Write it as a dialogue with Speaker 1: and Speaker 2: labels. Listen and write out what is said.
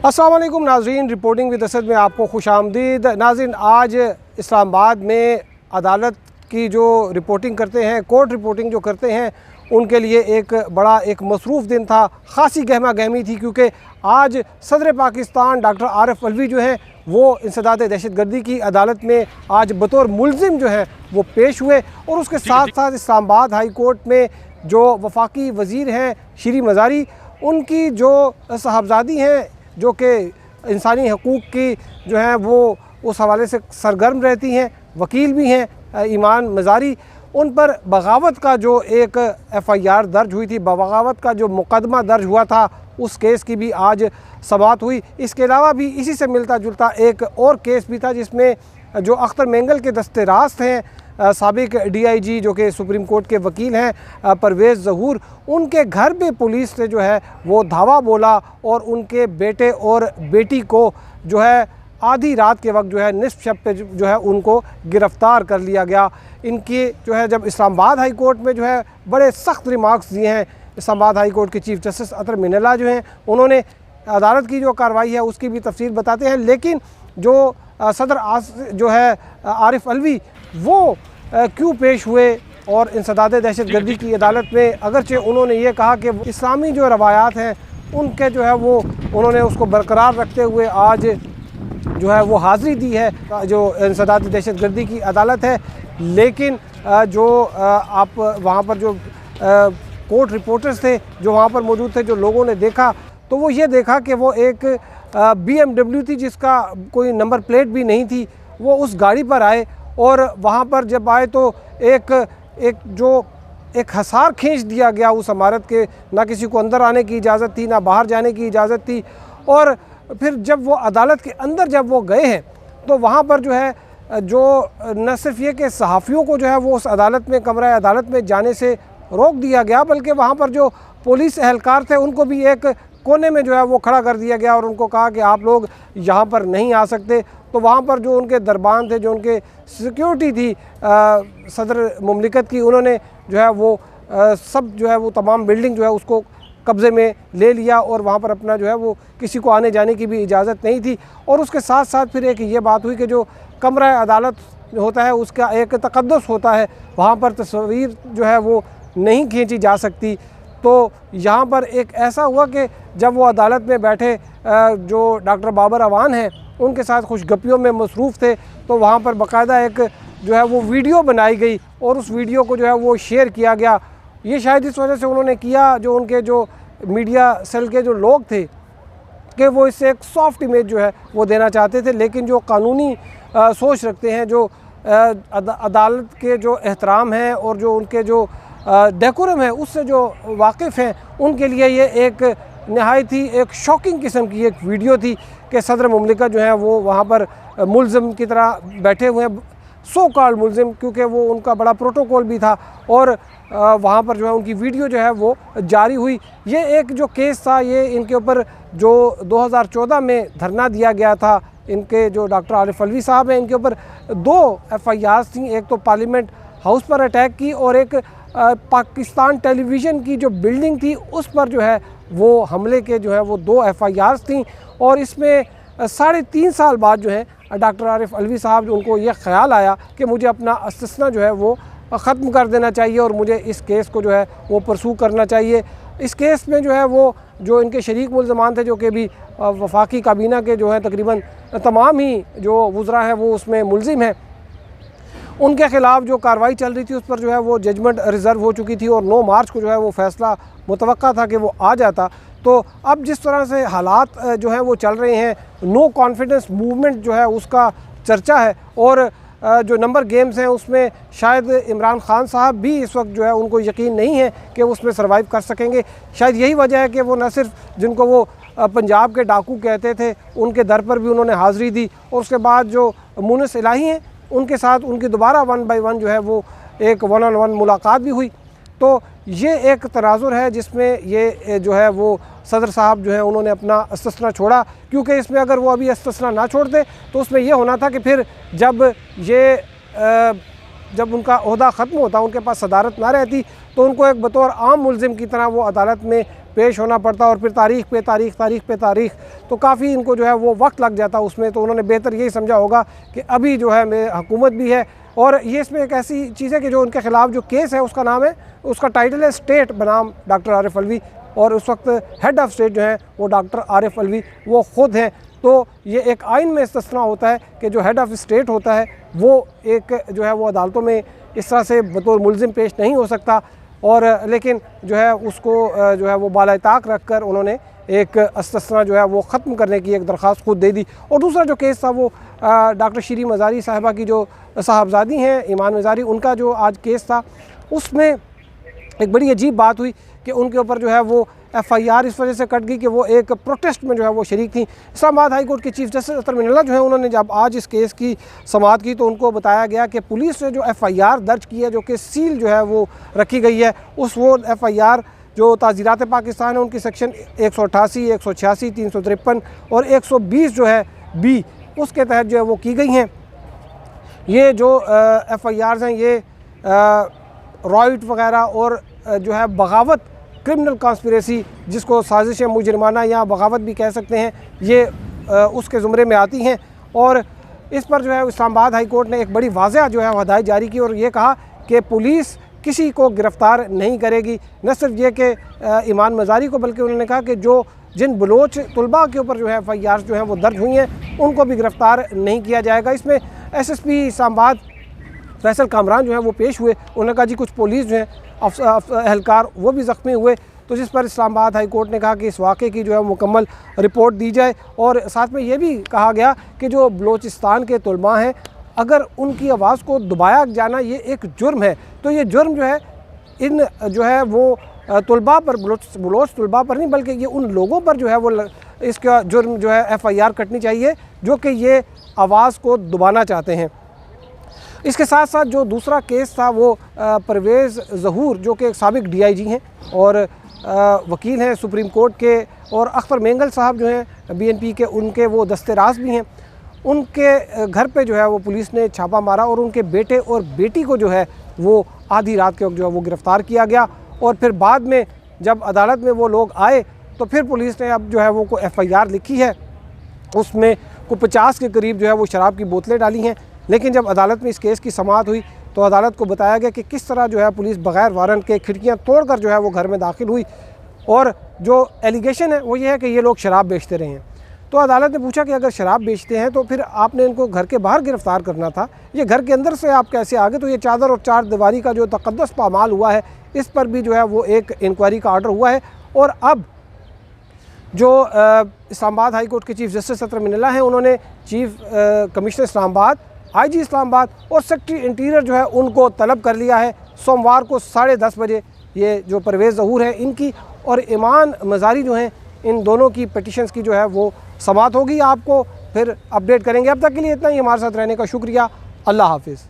Speaker 1: अस्सलाम वालेकुम नाज़रीन, रिपोर्टिंग विद असद में आपको खुशामदीद। नाज़रीन, आज इस्लामाबाद में अदालत की जो रिपोर्टिंग करते हैं, कोर्ट रिपोर्टिंग जो करते हैं, उनके लिए एक मसरूफ़ दिन था। ख़ासी गहमा गहमी थी क्योंकि आज सदर पाकिस्तान डॉक्टर आरिफ अलवी जो हैं वो इंसदाद दहशतगर्दी की अदालत में आज बतौर मुल्ज़िम जो है वो पेश हुए। और उसके साथ साथ इस्लामाबाद हाई कोर्ट में जो वफाकी वज़ीर हैं शीरी मज़ारी, उनकी जो साहबजादी हैं जो कि इंसानी हकूक़ की जो हैं वो उस हवाले से सरगर्म रहती हैं, वकील भी हैं ईमान मज़ारी, उन पर बगावत का जो एक FIR दर्ज हुई थी, बगावत का जो मुकदमा दर्ज हुआ था, उस केस की भी आज समाअत हुई। इसके अलावा भी इसी से मिलता जुलता एक और केस भी था जिसमें जो अख्तर मेंगल के दस्ते रास्त हैं, साबिक DIG जो कि सुप्रीम कोर्ट के वकील हैं परवेज़ ज़हूर, उनके घर पे पुलिस ने जो है वो धावा बोला और उनके बेटे और बेटी को जो है आधी रात के वक्त जो है निस्फ शब पे जो है उनको गिरफ़्तार कर लिया गया। इनकी जो है जब इस्लामाबाद हाई कोर्ट में जो है बड़े सख्त रिमार्क्स दिए हैं इस्लामाबाद हाई कोर्ट के चीफ जस्टिस अतर मिनल्ला जो हैं, उन्होंने अदालत की जो कार्रवाई है उसकी भी तफसील बताते हैं। लेकिन जो सदर जो है आरिफ अलवी वो क्यों पेश हुए और इंसदाद दहशतगर्दी की अदालत में, अगरचे उन्होंने ये कहा कि इस्लामी जो रवायात हैं उनके जो है वो उन्होंने उसको बरकरार रखते हुए आज जो है वो हाज़िरी दी है जो इंसदाद दहशतगर्दी की अदालत है। लेकिन जो आप वहाँ पर जो कोर्ट रिपोर्टर्स थे जो वहाँ पर मौजूद थे, जो लोगों ने देखा, तो वो ये देखा कि वो एक BMW थी जिसका कोई नंबर प्लेट भी नहीं थी। वो उस गाड़ी पर आए और वहाँ पर जब आए तो एक हसार खींच दिया गया उस इमारत के, ना किसी को अंदर आने की इजाज़त थी, ना बाहर जाने की इजाज़त थी। और फिर जब वो अदालत के अंदर जब वो गए हैं तो वहाँ पर जो है जो न सिर्फ ये कि सहाफ़ियों को जो है वो उस अदालत में, कमरा अदालत में जाने से रोक दिया गया, बल्कि वहाँ पर जो पुलिस एहलकार थे उनको भी एक कोने में जो है वो खड़ा कर दिया गया और उनको कहा कि आप लोग यहाँ पर नहीं आ सकते। तो वहाँ पर जो उनके दरबान थे, जो उनके सिक्योरिटी थी सदर मुमलिकत की, उन्होंने जो है वो सब जो है वो तमाम बिल्डिंग जो है उसको कब्ज़े में ले लिया और वहाँ पर अपना जो है वो किसी को आने जाने की भी इजाज़त नहीं थी। और उसके साथ साथ फिर एक ये बात हुई कि जो कमरा अदालत होता है उसका एक तक़द्दुस होता है, वहाँ पर तस्वीर जो है वो नहीं खींची जा सकती। तो यहाँ पर एक ऐसा हुआ कि जब वो अदालत में बैठे जो डॉक्टर बाबर अवान हैं उनके साथ खुशगपियों में मसरूफ़ थे, तो वहाँ पर बाकायदा एक जो है वो वीडियो बनाई गई और उस वीडियो को जो है वो शेयर किया गया। ये शायद इस वजह से उन्होंने किया, जो उनके जो मीडिया सेल के जो लोग थे कि वो इससे एक सॉफ्ट इमेज जो है वो देना चाहते थे। लेकिन जो कानूनी सोच रखते हैं, जो अदालत के जो एहतराम है और जो उनके जो डेकोरम है उससे जो वाकिफ़ हैं, उनके लिए ये एक नहायत ही एक शॉकिंग किस्म की एक वीडियो थी कि सदर मुमलिकत जो है वो वहाँ पर मुल्ज़िम की तरह बैठे हुए हैं, सो कॉल्ड मुल्ज़िम, क्योंकि वो उनका बड़ा प्रोटोकॉल भी था। और वहाँ पर जो है उनकी वीडियो जो है वो जारी हुई। ये एक जो केस था, ये इनके ऊपर जो 2014 में धरना दिया गया था, इनके जो डॉक्टर आरिफ अलवी साहब हैं, इनके ऊपर 2 FIRs थी। एक तो पार्लियामेंट हाउस पर अटैक की और एक पाकिस्तान टेलीविज़न की जो बिल्डिंग थी उस पर जो है वो हमले के जो है वो 2 FIRs थी। और इसमें 3.5 साल बाद जो है डॉक्टर आरिफ अलवी साहब जो उनको ये ख्याल आया कि मुझे अपना अस्तिस्ना जो है वो ख़त्म कर देना चाहिए और मुझे इस केस को जो है वो परसू करना चाहिए। इस केस में जो है वो जो इनके शरीक मुल्ज़मान थे, जो कि भी वफाकी काबीना के जो है तकरीबन तमाम ही जो वुज़रा हैं वो उसमें मुल्ज़िम हैं, उनके ख़िलाफ़ जो कार्रवाई चल रही थी उस पर जो है वो जजमेंट रिज़र्व हो चुकी थी और 9 मार्च को जो है वो फ़ैसला मुतवक्का था कि वो आ जाता। तो अब जिस तरह से हालात जो है वो चल रहे हैं, नो कॉन्फिडेंस मूवमेंट जो है उसका चर्चा है और जो नंबर गेम्स हैं उसमें शायद इमरान खान साहब भी इस वक्त जो है उनको यकीन नहीं है कि वो उसमें सर्वाइव कर सकेंगे। शायद यही वजह है कि वो न सिर्फ जिनको वो पंजाब के डाकू कहते थे उनके दर पर भी उन्होंने हाज़िरी दी और उसके बाद जो मुनिस इलाही हैं उनके साथ उनकी दोबारा 1 by 1 जो है वो एक 1-on-1 मुलाकात भी हुई। तो ये एक तनाजुर है जिसमें ये जो है वो सदर साहब जो है उन्होंने अपना इस्तिस्ना छोड़ा, क्योंकि इसमें अगर वो अभी इस्तिस्ना ना छोड़ते तो उसमें ये होना था कि फिर जब उनका ओहदा ख़त्म होता, उनके पास सदारत ना रहती, तो उनको एक बतौर आम मुल्ज़िम की तरह वो अदालत में पेश होना पड़ता और फिर तारीख पे तारीख, तो काफ़ी इनको जो है वो वक्त लग जाता उसमें। तो उन्होंने बेहतर यही समझा होगा कि अभी जो है हुकूमत भी है, और ये इसमें एक ऐसी चीज़ है कि जो उनके ख़िलाफ़ जो केस है उसका नाम है, उसका टाइटल है स्टेट बनाम डॉक्टर आरिफ अलवी, और उस वक्त हेड ऑफ़ स्टेट जो है वो डॉक्टर आरिफ अलवी वो ख़ुद हैं। तो ये एक आइन में इस्तिस्ना होता है कि जो हेड ऑफ़ स्टेट होता है वो एक जो है वो अदालतों में इस तरह से बतौर मुलजिम पेश नहीं हो सकता, और लेकिन जो है उसको जो है वो बाला-ए-ताक रख कर उन्होंने एक इस्तिस्ना जो है वो ख़त्म करने की एक दरख्वास्त खुद दे दी। और दूसरा जो केस था वो डॉक्टर शीरी मज़ारी साहिबा की जो साहबजादी हैं ईमान मज़ारी, उनका जो आज केस था उसमें एक बड़ी अजीब बात हुई कि उनके ऊपर जो है वो FIR इस वजह से कट गई कि वो एक प्रोटेस्ट में जो है वो शरीक थी। इस्लामाबाद हाई कोर्ट के चीफ जस्टिस अतर मिनल्ला जो है उन्होंने जब आज इस केस की समाअत की तो उनको बताया गया कि पुलिस ने जो FIR दर्ज की है, जो कि सील जो है वो रखी गई है, वो FIR जो ताज़ीरात पाकिस्तान है उनकी सेक्शन 188, 186, 353 और 120 जो है B उसके तहत जो है वो की गई हैं। ये जो FIRs हैं ये रॉयट वगैरह और जो है बगावत, क्रिमिनल कॉन्स्पिरेसी जिसको साजिश मुजरिमाना या बगावत भी कह सकते हैं, ये उसके ज़ुमरे में आती हैं। और इस पर जो है इस्लामाबाद हाई कोर्ट ने एक बड़ी वाज़ेह जो है हदायत जारी की और ये कहा कि पुलिस किसी को गिरफ़्तार नहीं करेगी। न सिर्फ ये कि ईमान मज़ारी को, बल्कि उन्होंने कहा कि जिन बलोच तलबा के ऊपर जो है FIR जो हैं वो दर्ज हुई हैं उनको भी गिरफ़्तार नहीं किया जाएगा। इसमें SSP इस्लामाबाद फैसल कामरान जो है वो पेश हुए। उन्होंने कहा जी कुछ पुलिस जो हैं एहलकार वो भी ज़ख्मी हुए, तो जिस पर इस्लामाबाद हाई कोर्ट ने कहा कि इस वाक़े की जो है मुकम्मल रिपोर्ट दी जाए। और साथ में ये भी कहा गया कि जो बलोचिस्तान के तलबा हैं अगर उनकी आवाज़ को दबाया जाना ये एक जुर्म है, तो ये जुर्म जो है इन जो है वो तलबा पर, बलोच तलबा पर नहीं बल्कि ये उन लोगों पर जो है वो इसका जुर्म जो है FIR कटनी चाहिए जो कि ये आवाज़ को दबाना चाहते हैं। इसके साथ साथ जो दूसरा केस था वो परवेज़ ज़हूर जो कि एक साबिक DIG हैं और वकील हैं सुप्रीम कोर्ट के, और अख्तर मेंगल साहब जो हैं BNP के, उनके वो दस्तेराज भी हैं। उनके घर पे जो है वो पुलिस ने छापा मारा और उनके बेटे और बेटी को जो है वो आधी रात के वक्त जो है वो गिरफ़्तार किया गया। और फिर बाद में जब अदालत में वो लोग आए तो फिर पुलिस ने अब जो है वो को FIR लिखी है, उसमें को 50 के करीब जो है वो शराब की बोतलें डाली हैं। लेकिन जब अदालत में इस केस की समाअत हुई तो अदालत को बताया गया कि किस तरह जो है पुलिस बग़ैर वारंट के खिड़कियां तोड़कर जो है वो घर में दाखिल हुई, और जो एलिगेशन है वो ये है कि ये लोग शराब बेचते रहे हैं। तो अदालत ने पूछा कि अगर शराब बेचते हैं तो फिर आपने इनको घर के बाहर गिरफ़्तार करना था, ये घर के अंदर से आप कैसे आ गए? तो ये चादर और चार दीवारी का जो तक़द्दुस पामाल हुआ है इस पर भी जो है वो एक इंक्वायरी का आर्डर हुआ है। और अब जो इस्लामाबाद हाई कोर्ट के चीफ जस्टिस अतर मिनल्ला हैं उन्होंने chief commissioner Islamabad, IG Islamabad और सेक्रेटरी इंटीरियर जो है उनको तलब कर लिया है। सोमवार को 10:30 बजे ये जो परवेज़ ज़हूर है इनकी और ईमान मज़ारी जो हैं इन दोनों की पिटिशंस की जो है वो समाअत होगी। आपको फिर अपडेट करेंगे। अब तक के लिए इतना ही। हमारे साथ रहने का शुक्रिया। अल्लाह हाफ़िज़।